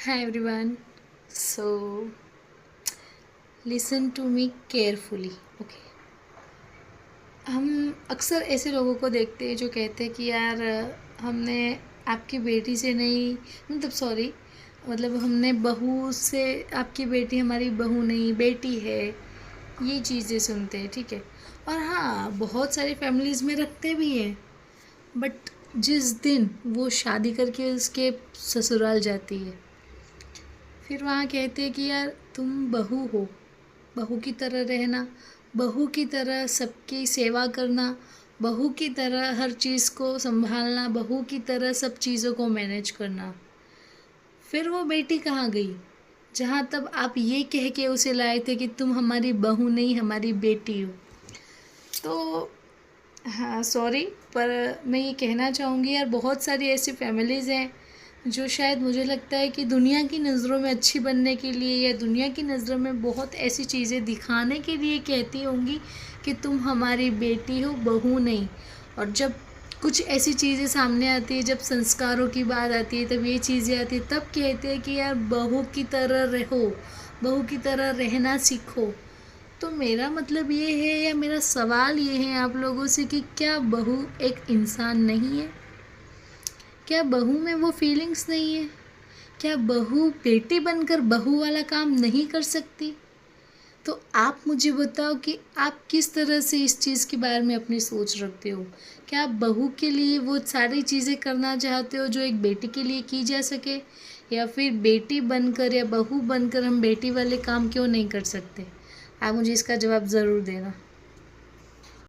Hi everyone. So listen to me carefully. Okay. हम अक्सर ऐसे लोगों को देखते हैं जो कहते हैं कि यार हमने आपकी बेटी से नहीं मतलब सॉरी मतलब हमने बहू से आपकी बेटी हमारी बहू नहीं बेटी है, ये चीज़ें सुनते हैं, ठीक है। और हाँ, बहुत सारी फैमिलीज़ में रखते भी हैं, बट जिस दिन वो शादी करके उसके ससुराल जाती है, फिर वहाँ कहते हैं कि यार तुम बहू हो, बहू की तरह रहना, बहू की तरह सबकी सेवा करना, बहू की तरह हर चीज़ को संभालना, बहू की तरह सब चीज़ों को मैनेज करना। फिर वो बेटी कहाँ गई जहाँ तब आप ये कह के उसे लाए थे कि तुम हमारी बहू नहीं हमारी बेटी हो। तो हाँ सॉरी, पर मैं ये कहना चाहूँगी यार, बहुत सारी ऐसी फैमिलीज़ हैं जो शायद मुझे लगता है कि दुनिया की नज़रों में अच्छी बनने के लिए या दुनिया की नज़रों में बहुत ऐसी चीज़ें दिखाने के लिए कहती होंगी कि तुम हमारी बेटी हो, बहू नहीं। और जब कुछ ऐसी चीज़ें सामने आती है, जब संस्कारों की बात आती है, तब ये चीज़ें आती है, तब कहते हैं कि यार बहू की तरह रहो, बहू की तरह रहना सीखो। तो मेरा मतलब ये है या मेरा सवाल ये है आप लोगों से कि क्या बहू एक इंसान नहीं है? क्या बहू में वो फीलिंग्स नहीं है? क्या बहू बेटी बनकर बहू वाला काम नहीं कर सकती? तो आप मुझे बताओ कि आप किस तरह से इस चीज़ के बारे में अपनी सोच रखते हो। क्या आप बहू के लिए वो सारी चीज़ें करना चाहते हो जो एक बेटी के लिए की जा सके, या फिर बेटी बनकर या बहू बनकर हम बेटी वाले काम क्यों नहीं कर सकते? आप मुझे इसका जवाब ज़रूर देना।